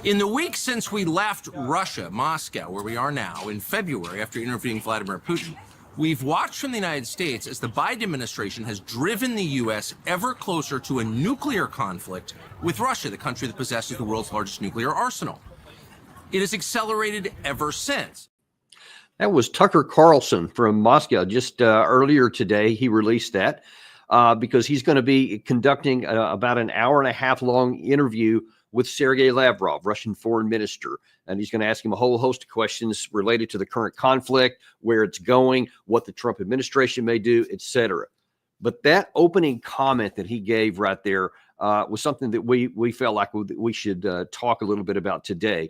In the week since we left Russia, Moscow, where we are now, in February after interviewing Vladimir Putin, we've watched from the United States as the Biden administration has driven the U.S. ever closer to a nuclear conflict with Russia, the country that possesses the world's largest nuclear arsenal. It has accelerated ever since. That was Tucker Carlson from Moscow. Just earlier today, he released that because he's going to be conducting about an hour and a half long interview with Sergei Lavrov, Russian foreign minister. And he's going to ask him a whole host of questions related to the current conflict, where it's going, what the Trump administration may do, etc. But that opening comment that he gave right there was something that we felt like we should talk a little bit about today.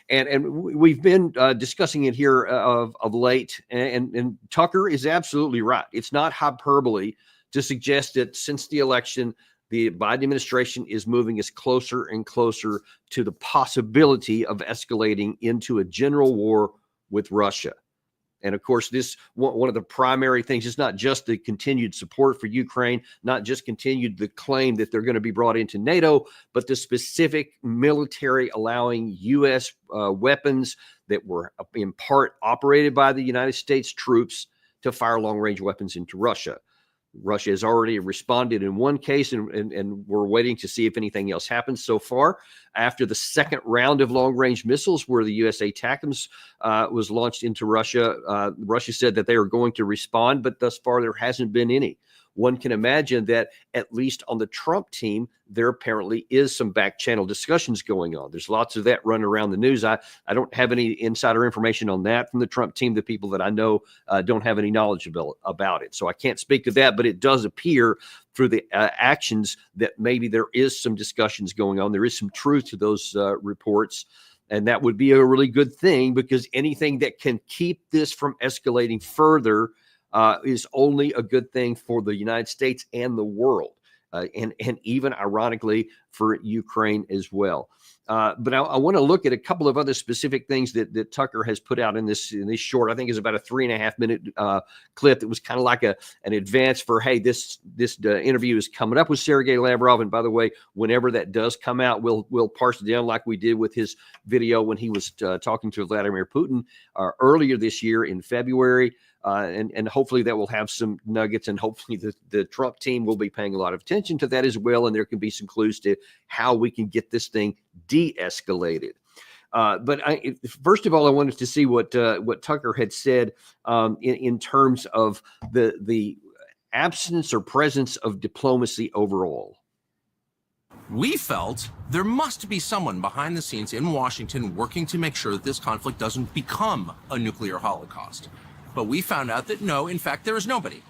And we've been discussing it here of late. And Tucker is absolutely right. It's not hyperbole to suggest that since the election, the Biden administration is moving us closer and closer to the possibility of escalating into a general war with Russia. And of course, this one of the primary things is not just the continued support for Ukraine, not just continued the claim that they're going to be brought into NATO, but the specific military allowing U.S. Weapons that were in part operated by the United States troops to fire long-range weapons into Russia. Russia has already responded in one case, and we're waiting to see if anything else happens. So far, after the second round of long-range missiles where the USA ATACMS was launched into Russia, Russia said that they are going to respond, but thus far there hasn't been any. One can imagine that at least on the Trump team, there apparently is some back channel discussions going on. There's lots of that running around the news. I don't have any insider information on that from the Trump team. The people that I know don't have any knowledge about it. So I can't speak to that, but it does appear through the actions that maybe there is some discussions going on. There is some truth to those reports. And that would be a really good thing, because anything that can keep this from escalating further is only a good thing for the United States and the world, and even ironically for Ukraine as well. But I want to look at a couple of other specific things that Tucker has put out in this short, I think is about a 3.5 minute clip that was kind of like an advance for, hey, this interview is coming up with Sergei Lavrov. And by the way, whenever that does come out, we'll parse it down like we did with his video when he was talking to Vladimir Putin earlier this year in February. And hopefully that will have some nuggets, and hopefully the Trump team will be paying a lot of attention to that as well. And there can be some clues to how we can get this thing de-escalated. But first of all, I wanted to see what Tucker had said in terms of the absence or presence of diplomacy overall. We felt there must be someone behind the scenes in Washington working to make sure that this conflict doesn't become a nuclear holocaust. But we found out that no, in fact, there is nobody.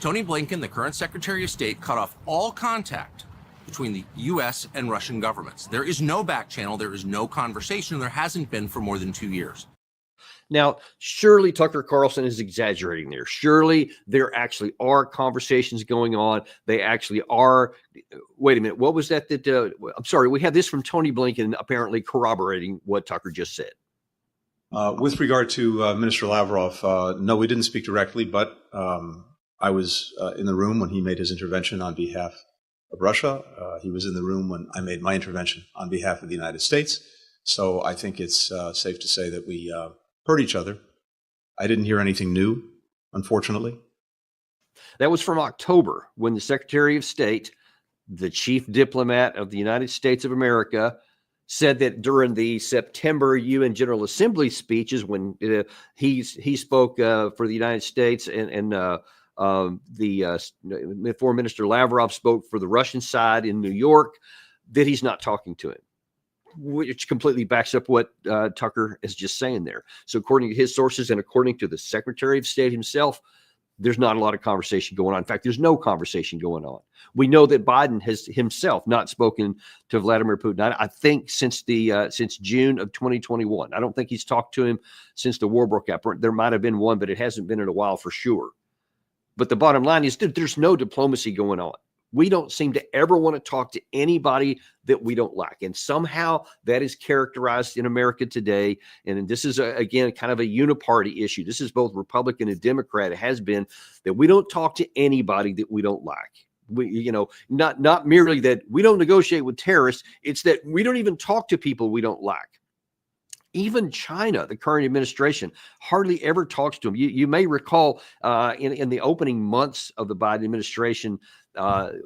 Tony Blinken, the current Secretary of State, cut off all contact between the U.S. and Russian governments. There is no back channel. There is no conversation. There hasn't been for more than 2 years. Now, surely Tucker Carlson is exaggerating there. Surely there actually are conversations going on. They actually are. Wait a minute. What was that? I'm sorry. We had this from Tony Blinken apparently corroborating what Tucker just said. With regard to Minister Lavrov, no, we didn't speak directly, but I was in the room when he made his intervention on behalf of Russia. He was in the room when I made my intervention on behalf of the United States. So I think it's safe to say that we heard each other. I didn't hear anything new, unfortunately. That was from October, when the Secretary of State, the chief diplomat of the United States of America, said that during the September UN General Assembly speeches, when he spoke for the United States, and the Foreign Minister Lavrov spoke for the Russian side in New York, that he's not talking to him, which completely backs up what Tucker is just saying there. So according to his sources and according to the Secretary of State himself, there's not a lot of conversation going on. In fact, there's no conversation going on. We know that Biden has himself not spoken to Vladimir Putin, I think, since June of 2021. I don't think he's talked to him since the war broke out. There might have been one, but it hasn't been in a while for sure. But the bottom line is there's no diplomacy going on. We don't seem to ever want to talk to anybody that we don't like. And somehow that is characterized in America today. And this is, again, kind of a uniparty issue. This is both Republican and Democrat. It has been that we don't talk to anybody that we don't like. Not merely that we don't negotiate with terrorists. It's that we don't even talk to people we don't like. Even China, the current administration, hardly ever talks to them. You may recall in the opening months of the Biden administration,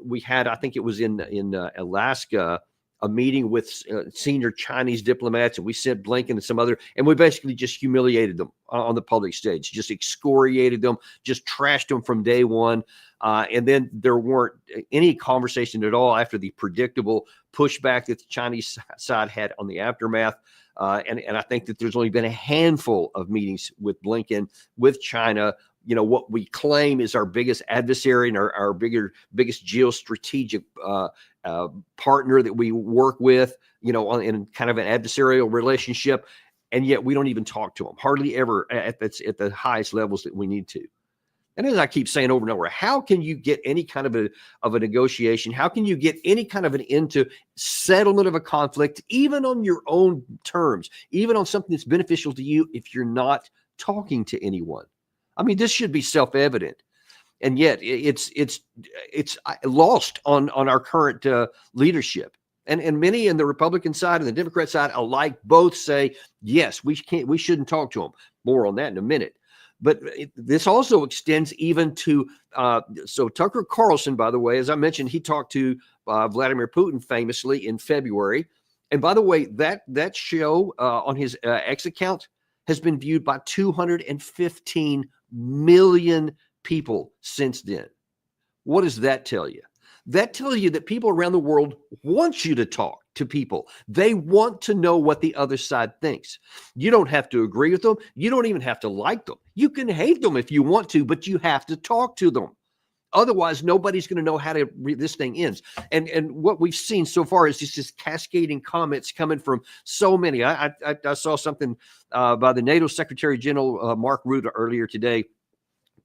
we had, I think it was in Alaska, a meeting with senior Chinese diplomats, and we sent Blinken and some other, and we basically just humiliated them on the public stage, just excoriated them, just trashed them from day one. And then there weren't any conversation at all after the predictable pushback that the Chinese side had on the aftermath. And I think that there's only been a handful of meetings with Blinken, with China, what we claim is our biggest adversary and our biggest geostrategic partner that we work with, in kind of an adversarial relationship. And yet we don't even talk to them, hardly ever at the highest levels that we need to. And as I keep saying over and over, how can you get any kind of a negotiation? How can you get any kind of an end to settlement of a conflict, even on your own terms, even on something that's beneficial to you, if you're not talking to anyone? I mean, this should be self-evident. And yet it's lost on our current leadership. And many in the Republican side and the Democrat side alike both say, yes, we shouldn't talk to them. More on that in a minute. But this also extends even to, so Tucker Carlson, by the way, as I mentioned, he talked to Vladimir Putin famously in February. And by the way, that show on his X account has been viewed by 215 million people since then. What does that tell you? That tells you that people around the world want you to talk to people. They want to know what the other side thinks. You don't have to agree with them. You don't even have to like them. You can hate them if you want to, but you have to talk to them. Otherwise, nobody's going to know how this thing ends. And what we've seen so far is just cascading comments coming from so many. I saw something by the NATO Secretary General Mark Rutte earlier today,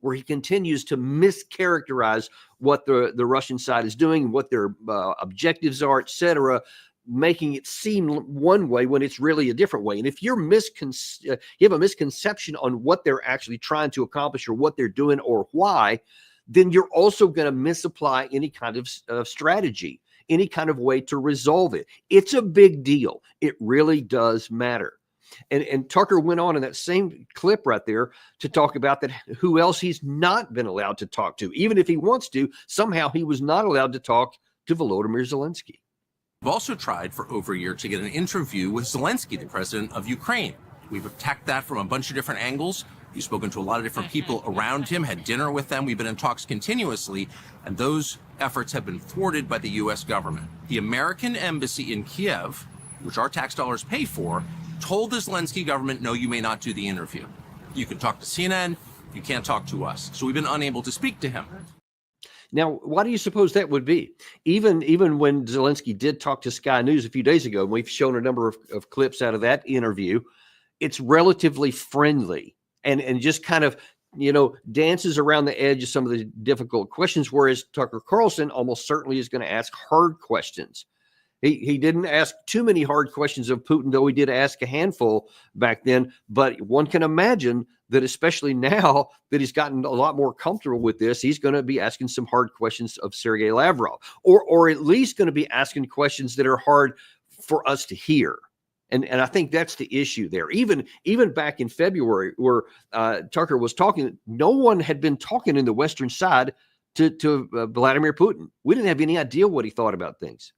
where he continues to mischaracterize what the Russian side is doing, what their objectives are, et cetera, making it seem one way when it's really a different way. And if you have a misconception on what they're actually trying to accomplish or what they're doing or why, then you're also going to misapply any kind of strategy, any kind of way to resolve it. It's a big deal. It really does matter. And Tucker went on in that same clip right there to talk about that who else he's not been allowed to talk to. Even if he wants to, somehow he was not allowed to talk to Volodymyr Zelensky. We've also tried for over a year to get an interview with Zelensky, the president of Ukraine. We've attacked that from a bunch of different angles. We've spoken to a lot of different people around him, had dinner with them. We've been in talks continuously, and those efforts have been thwarted by the U.S. government. The American embassy in Kiev, which our tax dollars pay for, told the Zelensky government, no, you may not do the interview. You can talk to CNN, you can't talk to us. So we've been unable to speak to him. Now, why do you suppose that would be? Even when Zelensky did talk to Sky News a few days ago, and we've shown a number of clips out of that interview, it's relatively friendly and just kind of, dances around the edge of some of the difficult questions, whereas Tucker Carlson almost certainly is going to ask hard questions. He didn't ask too many hard questions of Putin, though he did ask a handful back then. But one can imagine that, especially now that he's gotten a lot more comfortable with this, he's going to be asking some hard questions of Sergei Lavrov, or at least going to be asking questions that are hard for us to hear. And I think that's the issue there. Even back in February, where Tucker was talking, no one had been talking in the Western side to Vladimir Putin. We didn't have any idea what he thought about things.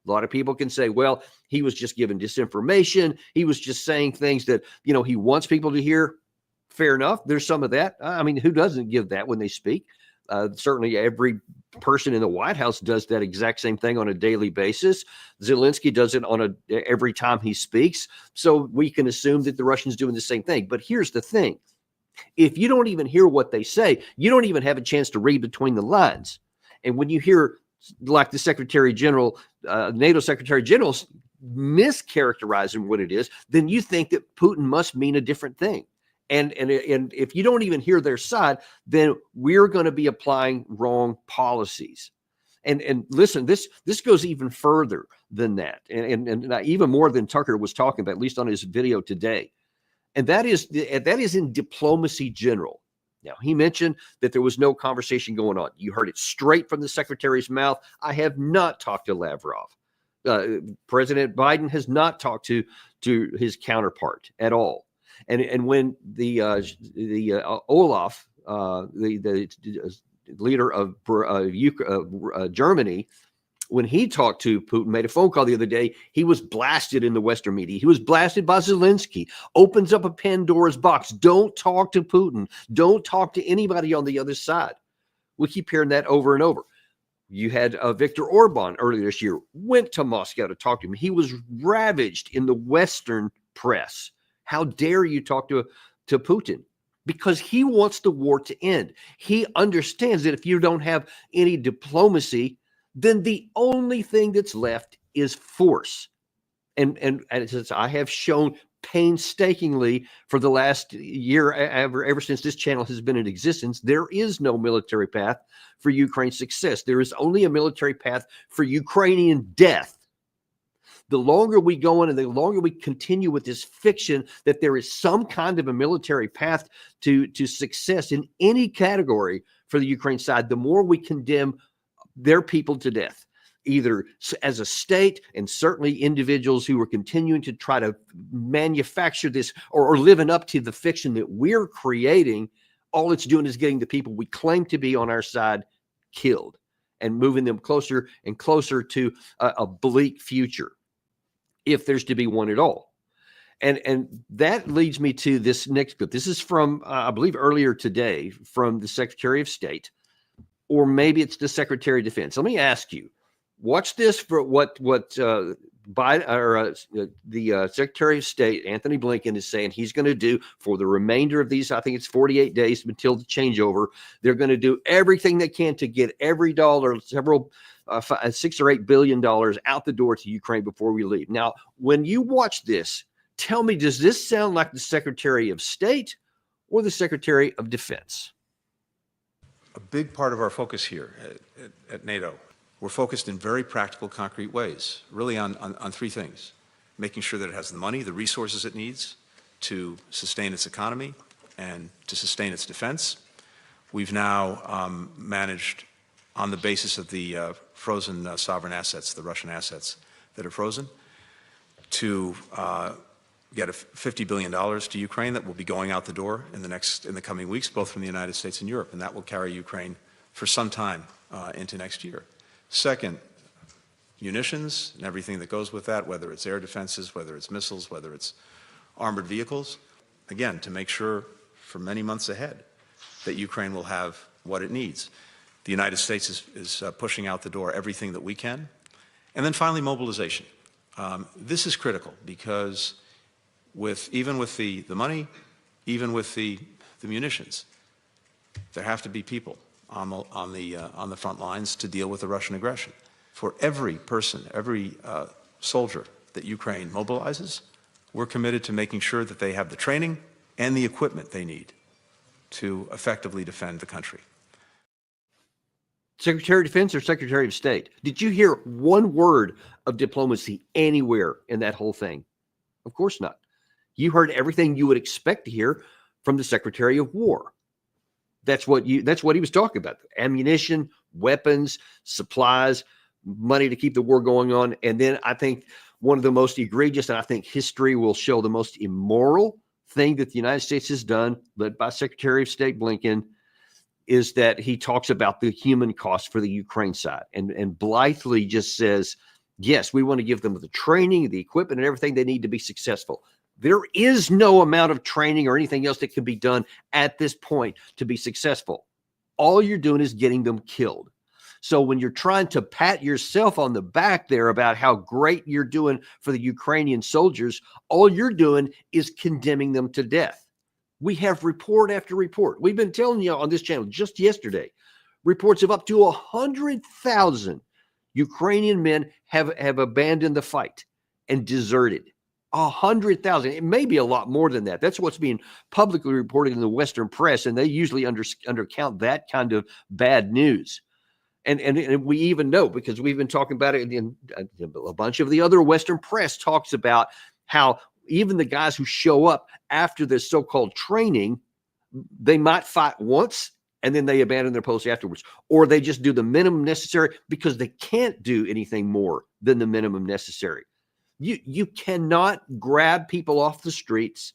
A lot of people can say, well, he was just giving disinformation. He was just saying things that, he wants people to hear. Fair enough. There's some of that. I mean, who doesn't give that when they speak? Certainly every person in the White House does that exact same thing on a daily basis. Zelensky does it every time he speaks. So we can assume that the Russians doing the same thing. But here's the thing. If you don't even hear what they say, you don't even have a chance to read between the lines. And when you hear, like the Secretary General, NATO Secretary General, mischaracterizing what it is, then you think that Putin must mean a different thing. And if you don't even hear their side, then we're going to be applying wrong policies. And listen, this goes even further than that, and even more than Tucker was talking about, at least on his video today. And that is in diplomacy general. Now, he mentioned that there was no conversation going on. You heard it straight from the secretary's mouth. I have not talked to Lavrov. President Biden has not talked to his counterpart at all. And when the Olaf, the leader of Germany, when he talked to Putin, made a phone call the other day, he was blasted in the Western media. He was blasted by Zelensky. Opens up a Pandora's box. Don't talk to Putin. Don't talk to anybody on the other side. We keep hearing that over and over. You had Viktor Orban earlier this year, went to Moscow to talk to him. He was ravaged in the Western press. How dare you talk to Putin? Because he wants the war to end. He understands that if you don't have any diplomacy, then the only thing that's left is force. And as I have shown painstakingly for the last year, ever since this channel has been in existence, there is no military path for Ukraine's success. There is only a military path for Ukrainian death. The longer we go on and the longer we continue with this fiction that there is some kind of a military path to success in any category for the Ukraine side, the more we condemn their people to death, either as a state and certainly individuals who are continuing to try to manufacture this or living up to the fiction that we're creating. All it's doing is getting the people we claim to be on our side killed and moving them closer and closer to a bleak future, if there's to be one at all. And that leads me to this next clip. This is from, I believe, earlier today from the Secretary of State, or maybe it's the Secretary of Defense. Let me ask you, watch this for what Biden or the Secretary of State, Anthony Blinken, is saying he's going to do for the remainder of these, I think it's 48 days until the changeover. They're going to do everything they can to get every dollar, $6 or $8 billion out the door to Ukraine before we leave. Now, when you watch this, tell me, does this sound like the Secretary of State or the Secretary of Defense? A big part of our focus here at NATO, we're focused in very practical, concrete ways, really on three things: making sure that it has the money, the resources it needs to sustain its economy and to sustain its defense. We've now managed, on the basis of the frozen sovereign assets, the Russian assets that are frozen, to get $50 billion to Ukraine that will be going out the door in the coming weeks, both from the United States and Europe, and that will carry Ukraine for some time into next year. Second, munitions and everything that goes with that, whether it's air defenses, whether it's missiles, whether it's armored vehicles, again, to make sure for many months ahead that Ukraine will have what it needs. The United States is pushing out the door everything that we can. And then finally, mobilization. This is critical because even with the money, even with the munitions, there have to be people on the front lines to deal with the Russian aggression. For every person, every soldier that Ukraine mobilizes, we're committed to making sure that they have the training and the equipment they need to effectively defend the country. Secretary of Defense or Secretary of State? Did you hear one word of diplomacy anywhere in that whole thing? Of course not. You heard everything you would expect to hear from the Secretary of War. That's what he was talking about: ammunition, weapons, supplies, money to keep the war going on. And then I think one of the most egregious, and I think history will show the most immoral thing that the United States has done, led by Secretary of State Blinken, is that he talks about the human cost for the Ukraine side and blithely just says, yes, we want to give them the training, the equipment, and everything they need to be successful. There is no amount of training or anything else that can be done at this point to be successful. All you're doing is getting them killed. So when you're trying to pat yourself on the back there about how great you're doing for the Ukrainian soldiers, all you're doing is condemning them to death. We have report after report. We've been telling you on this channel just yesterday, reports of up to 100,000 Ukrainian men have abandoned the fight and deserted. 100,000. It may be a lot more than that. That's what's being publicly reported in the Western press, and they usually undercount that kind of bad news. And we even know, because we've been talking about it in a bunch of the other Western press talks about how even the guys who show up after this so-called training, They might fight once and then they abandon their post afterwards, or they just do the minimum necessary because they can't do anything more than the minimum necessary. You cannot grab people off the streets,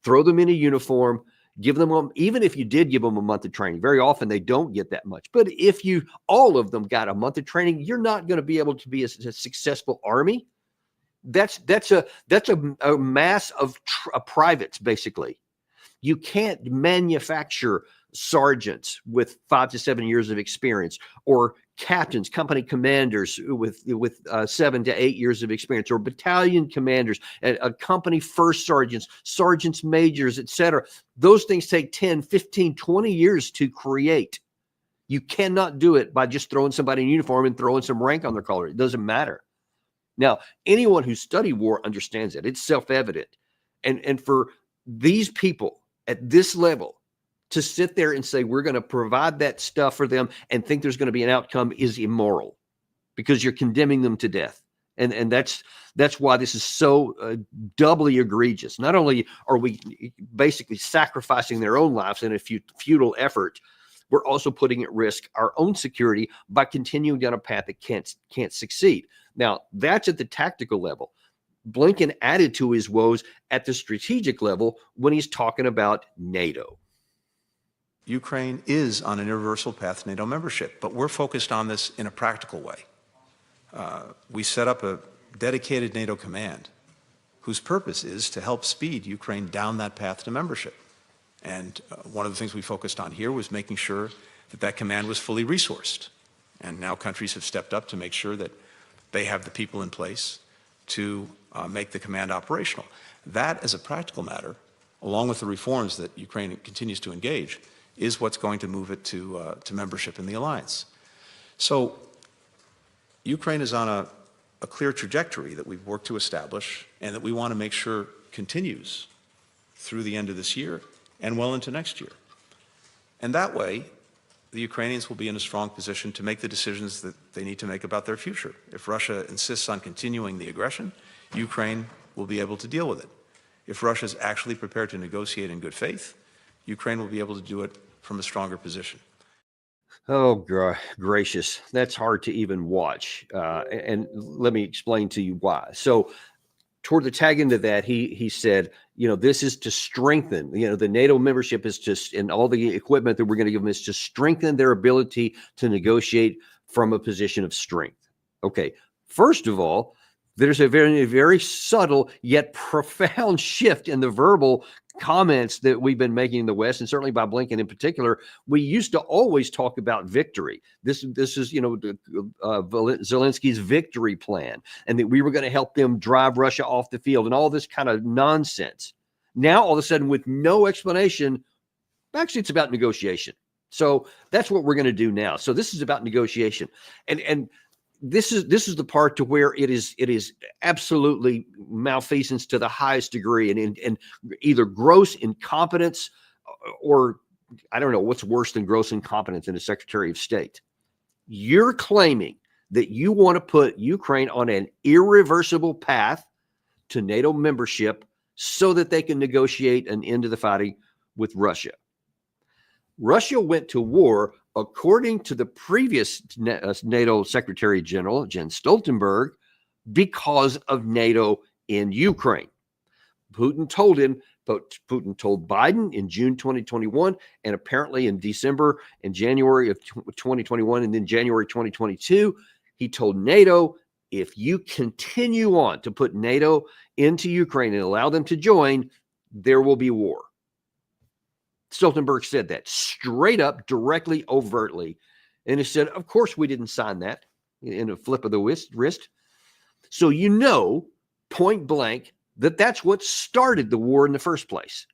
throw them in a uniform, give them, even if you did give them a month of training, very often they don't get that much. But if all of them got a month of training, you're not going to be able to be a successful army. That's a mass of privates, basically. You can't manufacture sergeants with 5 to 7 years of experience, or captains, company commanders with 7 to 8 years of experience, or battalion commanders, company first sergeants, sergeants majors, etc. Those things take 10, 15, 20 years to create. You cannot do it by just throwing somebody in uniform and throwing some rank on their collar. It doesn't matter. Now, anyone who studied war understands that. It's self-evident. And for these people at this level to sit there and say, we're going to provide that stuff for them and think there's going to be an outcome is immoral, because you're condemning them to death. And that's why this is so doubly egregious. Not only are we basically sacrificing their own lives in a futile effort, we're also putting at risk our own security by continuing down a path that can't succeed. Now, that's at the tactical level. Blinken added to his woes at the strategic level when he's talking about NATO. Ukraine is on an irreversible path to NATO membership, but we're focused on this in a practical way. We set up a dedicated NATO command whose purpose is to help speed Ukraine down that path to membership. And one of the things we focused on here was making sure that command was fully resourced. And now countries have stepped up to make sure that they have the people in place to make the command operational. That, as a practical matter, along with the reforms that Ukraine continues to engage, is what's going to move it to membership in the alliance. So Ukraine is on a clear trajectory that we've worked to establish and that we want to make sure continues through the end of this year and well into next year. And that way, the Ukrainians will be in a strong position to make the decisions that they need to make about their future. If Russia insists on continuing the aggression, Ukraine will be able to deal with it. If Russia is actually prepared to negotiate in good faith, Ukraine will be able to do it from a stronger position. Oh, gracious. That's hard to even watch. And let me explain to you why. So toward the tag end of that, he said, this is to strengthen, the NATO membership is just, and all the equipment that we're going to give them is to strengthen their ability to negotiate from a position of strength. Okay. First of all, there's a very, very subtle yet profound shift in the verbal comments that we've been making in the West, and certainly by Blinken in particular. We used to always talk about victory. This is Zelensky's victory plan, and that we were going to help them drive Russia off the field and all this kind of nonsense. Now, all of a sudden, with no explanation, actually, it's about negotiation. So that's what we're going to do now. So this is about negotiation, and this is the part to where it is absolutely malfeasance to the highest degree, and either gross incompetence, or I don't know what's worse than gross incompetence in a Secretary of State. You're claiming that you want to put Ukraine on an irreversible path to NATO membership so that they can negotiate an end to the fighting with Russia. Russia went to war, according to the previous NATO Secretary General, Jens Stoltenberg, because of NATO in Ukraine. Putin told Biden in June 2021, and apparently in December and January of 2021, and then January 2022, he told NATO, if you continue on to put NATO into Ukraine and allow them to join, there will be war. Stoltenberg said that straight up, directly, overtly. And he said, of course, we didn't sign that in a flip of the wrist. So point blank, that's what started the war in the first place.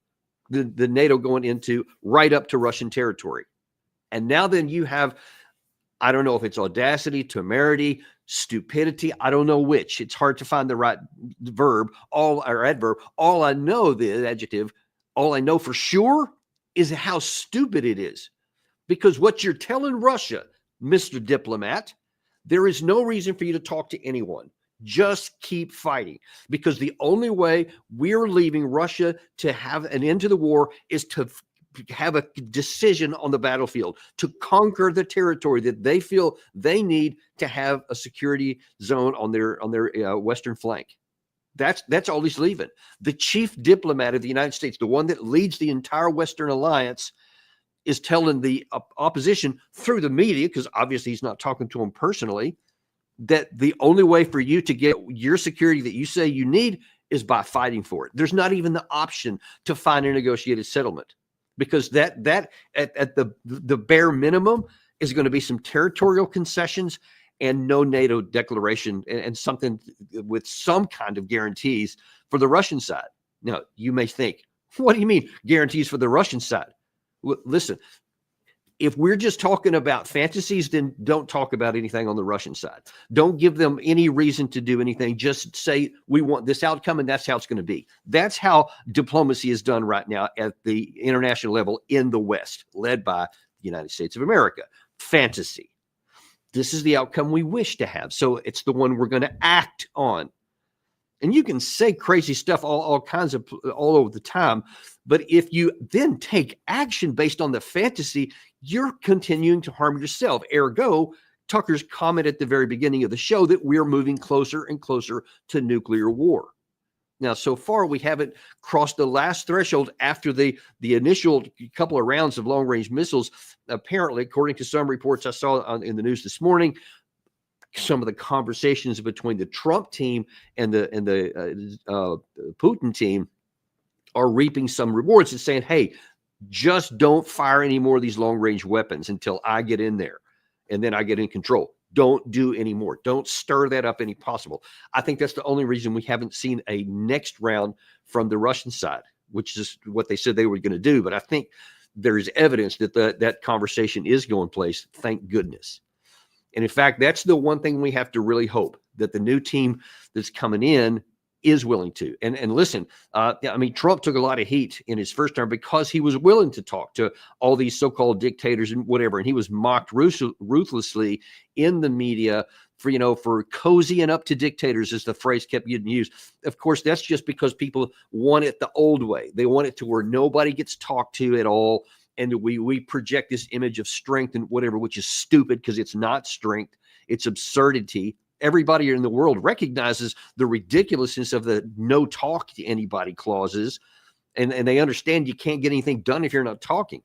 The NATO going into right up to Russian territory. And now then you have, I don't know if it's audacity, temerity, stupidity, I don't know which. It's hard to find the right verb, adverb. All I know, the adjective, all I know for sure is how stupid it is. Because what you're telling Russia, Mr. Diplomat, there is no reason for you to talk to anyone. Just keep fighting. Because the only way we're leaving Russia to have an end to the war is to have a decision on the battlefield to conquer the territory that they feel they need to have a security zone on their western flank. That's all he's leaving. The chief diplomat of the United States, the one that leads the entire Western alliance, is telling the opposition through the media, because obviously he's not talking to them personally, that the only way for you to get your security that you say you need is by fighting for it. There's not even the option to find a negotiated settlement, because that at the bare minimum is going to be some territorial concessions and no NATO declaration and something with some kind of guarantees for the Russian side. Now, you may think, what do you mean guarantees for the Russian side? Listen, if we're just talking about fantasies, then don't talk about anything on the Russian side. Don't give them any reason to do anything. Just say, we want this outcome, and that's how it's going to be. That's how diplomacy is done right now at the international level in the West, led by the United States of America. Fantasy. This is the outcome we wish to have. So it's the one we're going to act on. And you can say crazy stuff all kinds of all over the time. But if you then take action based on the fantasy, you're continuing to harm yourself. Ergo, Tucker's comment at the very beginning of the show that we're moving closer and closer to nuclear war. Now, so far, we haven't crossed the last threshold after the initial couple of rounds of long-range missiles. Apparently, according to some reports I saw in the news this morning, some of the conversations between the Trump team and the Putin team are reaping some rewards and saying, hey, just don't fire any more of these long-range weapons until I get in there and then I get in control. Don't do any more. Don't stir that up any possible. I think that's the only reason we haven't seen a next round from the Russian side, which is what they said they were going to do. But I think there's evidence that that conversation is going place. Thank goodness. And in fact, that's the one thing we have to really hope, that the new team that's coming in is willing to. And listen, I mean, Trump took a lot of heat in his first term because he was willing to talk to all these so-called dictators and whatever. And he was mocked ruthlessly in the media for cozying up to dictators, as the phrase kept getting used. Of course, that's just because people want it the old way. They want it to where nobody gets talked to at all. And we project this image of strength and whatever, which is stupid because it's not strength. It's absurdity. Everybody in the world recognizes the ridiculousness of the no talk to anybody clauses, and they understand you can't get anything done if you're not talking.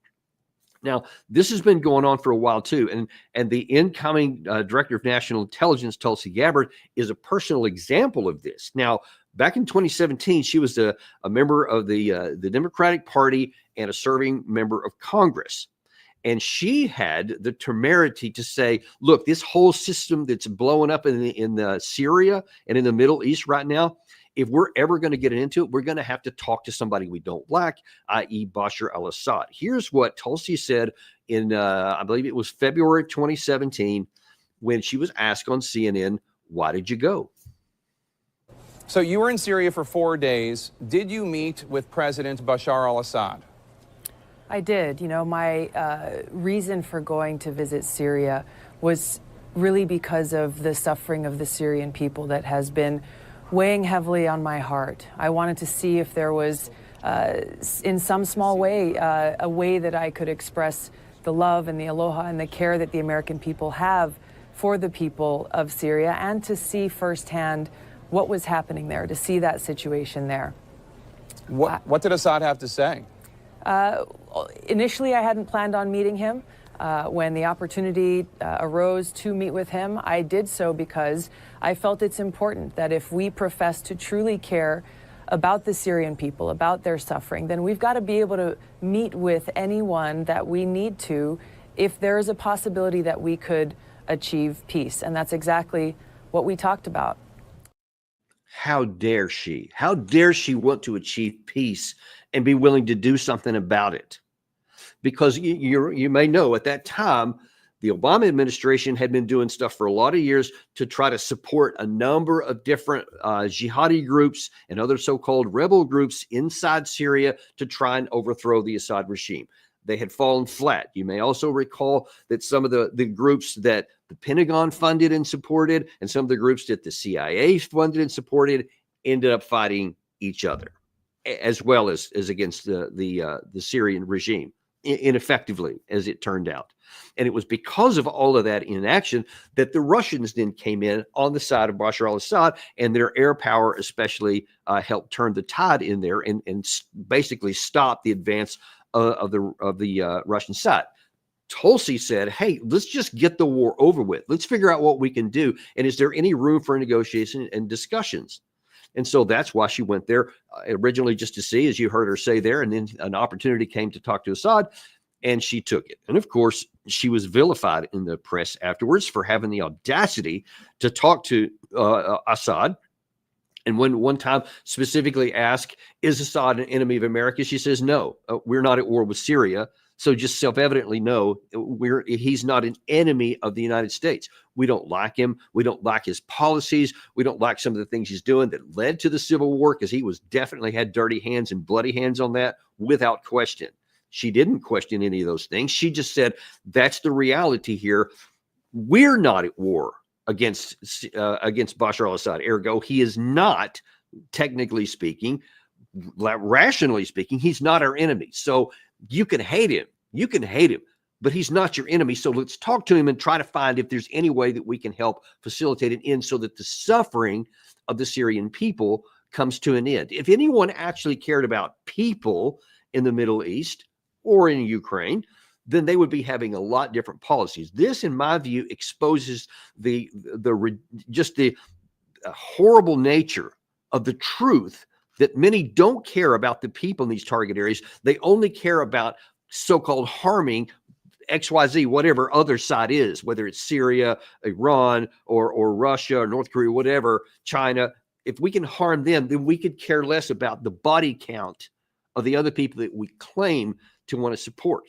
Now, this has been going on for a while too, and the incoming Director of National Intelligence, Tulsi Gabbard, is a personal example of this. Now, back in 2017, she was a member of the Democratic Party and a serving member of Congress. And she had the temerity to say, look, this whole system that's blowing up in Syria and in the Middle East right now, if we're ever going to get into it, we're going to have to talk to somebody we don't like, i.e. Bashar al-Assad. Here's what Tulsi said in, I believe it was February 2017, when she was asked on CNN, why did you go? So you were in Syria for 4 days. Did you meet with President Bashar al-Assad? I did. My reason for going to visit Syria was really because of the suffering of the Syrian people that has been weighing heavily on my heart. I wanted to see if there was, in some small way, a way that I could express the love and the aloha and the care that the American people have for the people of Syria, and to see firsthand what was happening there, to see that situation there. What did Assad have to say? Initially, I hadn't planned on meeting him. When the opportunity arose to meet with him, I did so because I felt it's important that if we profess to truly care about the Syrian people, about their suffering, then we've got to be able to meet with anyone that we need to if there is a possibility that we could achieve peace. And that's exactly what we talked about. How dare she? How dare she want to achieve peace and be willing to do something about it? Because you may know at that time, the Obama administration had been doing stuff for a lot of years to try to support a number of different jihadi groups and other so-called rebel groups inside Syria to try and overthrow the Assad regime. They had fallen flat. You may also recall that some of the groups that the Pentagon funded and supported, and some of the groups that the CIA funded and supported, ended up fighting each other, as well as against the Syrian regime. ineffectively, as it turned out. And it was because of all of that inaction that the Russians then came in on the side of Bashar al-Assad, and their air power especially helped turn the tide in there and basically stop the advance of the Russian side. Tulsi said, hey, let's just get the war over with. Let's figure out what we can do. And is there any room for negotiation and discussions? And so that's why she went there originally, just to see, as you heard her say there, and then an opportunity came to talk to Assad, and she took it. And of course, she was vilified in the press afterwards for having the audacity to talk to Assad. And when one time specifically asked, is Assad an enemy of America? She says, no, we're not at war with Syria. So just self-evidently, no, he's not an enemy of the United States. We don't like him. We don't like his policies. We don't like some of the things he's doing that led to the Civil War, because he was definitely had dirty hands and bloody hands on that without question. She didn't question any of those things. She just said, that's the reality here. We're not at war against Bashar al-Assad. Ergo, he is not, technically speaking, rationally speaking, he's not our enemy. So you can hate him, but he's not your enemy. So let's talk to him and try to find if there's any way that we can help facilitate an end so that the suffering of the Syrian people comes to an end. If anyone actually cared about people in the Middle East or in Ukraine, then they would be having a lot different policies. This, in my view, exposes the horrible nature of the truth that many don't care about the people in these target areas. They only care about so-called harming XYZ, whatever other side is, whether it's Syria, Iran, or Russia, or North Korea, whatever, China. If we can harm them, then we could care less about the body count of the other people that we claim to want to support.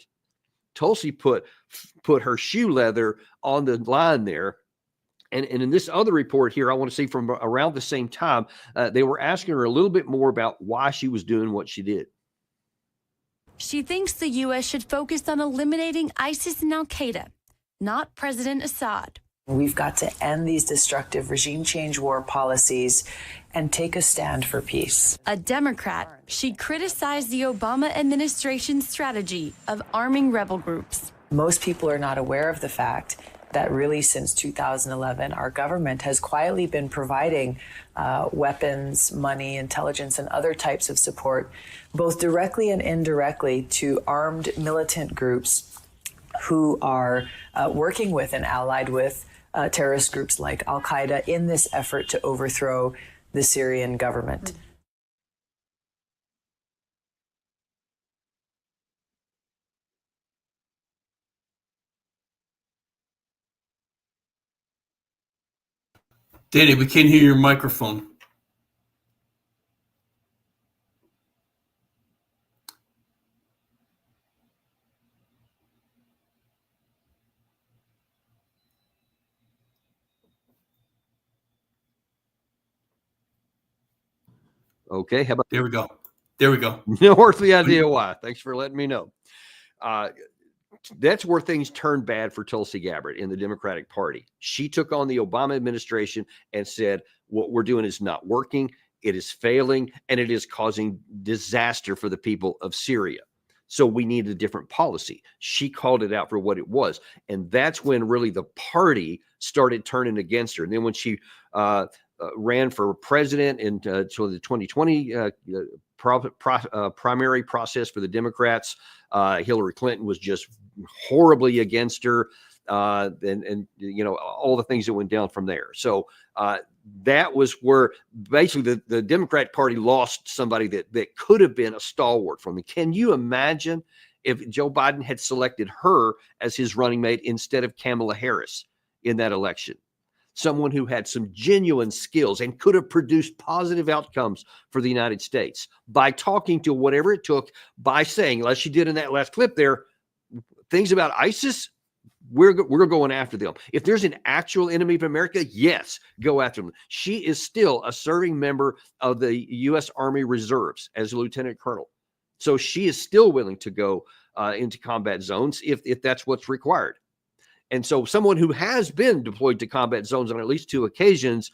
Tulsi put her shoe leather on the line there. And in this other report here, I want to see from around the same time, they were asking her a little bit more about why she was doing what she did. She thinks the U.S. should focus on eliminating ISIS and al-Qaeda, not President Assad. We've got to end these destructive regime change war policies and take a stand for peace. A Democrat, she criticized the Obama administration's strategy of arming rebel groups. Most people are not aware of the fact that really since 2011, our government has quietly been providing weapons, money, intelligence, and other types of support, both directly and indirectly, to armed militant groups who are working with and allied with terrorist groups like al-Qaeda in this effort to overthrow the Syrian government. Danny, we can't hear your microphone. Okay, how about There we go. There we go. no earthly idea why? Thanks for letting me know. That's where things turned bad for Tulsi Gabbard in the Democratic Party. She took on the Obama administration and said, what we're doing is not working, it is failing, and it is causing disaster for the people of Syria. So we need a different policy. She called it out for what it was. And that's when really the party started turning against her. And then when she ran for president in the 2020 primary process for the Democrats, Hillary Clinton was just horribly against her, and you know, all the things that went down from there. So that was where basically the Democratic Party lost somebody that could have been a stalwart for them. Can you imagine if Joe Biden had selected her as his running mate instead of Kamala Harris in that election? Someone who had some genuine skills and could have produced positive outcomes for the United States by talking to whatever it took, by saying, like she did in that last clip there, things about ISIS, we're going after them. If there's an actual enemy of America, yes, go after them. She is still a serving member of the U.S. Army Reserves as a lieutenant colonel. So she is still willing to go into combat zones if that's what's required. And so someone who has been deployed to combat zones on at least 2 occasions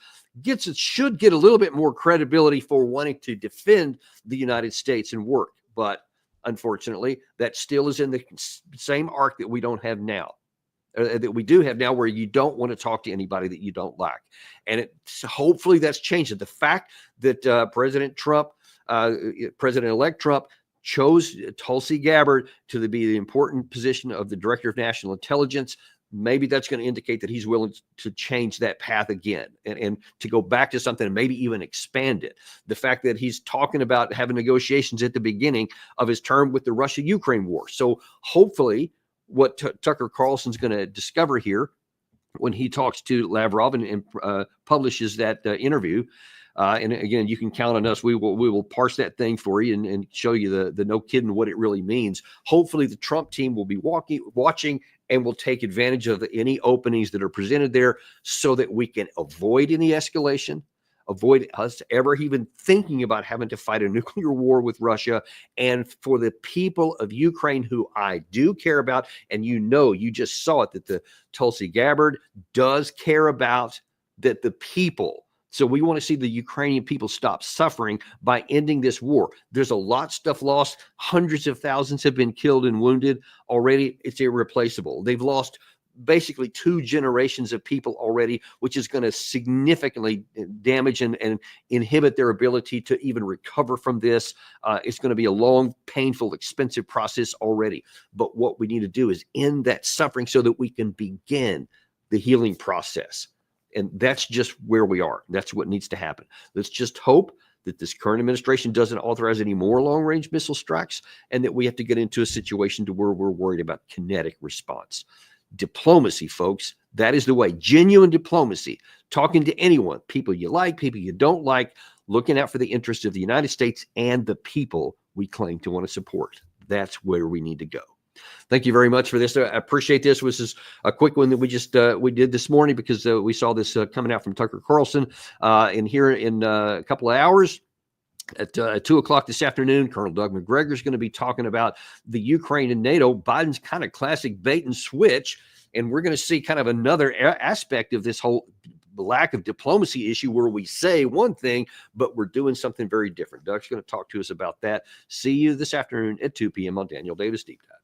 should get a little bit more credibility for wanting to defend the United States and work. But unfortunately, that still is in the same arc that we don't have now. That we do have now, where you don't want to talk to anybody that you don't like. And hopefully that's changed. The fact that President Trump, President-elect Trump, chose Tulsi Gabbard to be the important position of the Director of National Intelligence, maybe that's going to indicate that he's willing to change that path again and to go back to something and maybe even expand it. The fact that he's talking about having negotiations at the beginning of his term with the Russia-Ukraine war. So hopefully what Tucker Carlson's going to discover here when he talks to Lavrov and publishes that interview, and again, you can count on us. We will parse that thing for you and show you the no kidding what it really means. Hopefully the Trump team will be watching and will take advantage of any openings that are presented there so that we can avoid any escalation, avoid us ever even thinking about having to fight a nuclear war with Russia. And for the people of Ukraine, who I do care about, and you just saw it, that the Tulsi Gabbard does care about that the people. So we want to see the Ukrainian people stop suffering by ending this war. There's a lot of stuff lost. Hundreds of thousands have been killed and wounded already. It's irreplaceable. They've lost basically 2 generations of people already, which is going to significantly damage and inhibit their ability to even recover from this. It's going to be a long, painful, expensive process already. But what we need to do is end that suffering so that we can begin the healing process. And that's just where we are. That's what needs to happen. Let's just hope that this current administration doesn't authorize any more long-range missile strikes, and that we have to get into a situation to where we're worried about kinetic response. Diplomacy, folks, that is the way. Genuine diplomacy, talking to anyone, people you like, people you don't like, looking out for the interests of the United States and the people we claim to want to support. That's where we need to go. Thank you very much for this. I appreciate this. This is a quick one that we did this morning because we saw this coming out from Tucker Carlson. And here in a couple of hours at 2 o'clock this afternoon, Colonel Doug McGregor is going to be talking about the Ukraine and NATO, Biden's kind of classic bait and switch. And we're going to see kind of another aspect of this whole lack of diplomacy issue where we say one thing, but we're doing something very different. Doug's going to talk to us about that. See you this afternoon at 2 p.m. on Daniel Davis Deep Dive.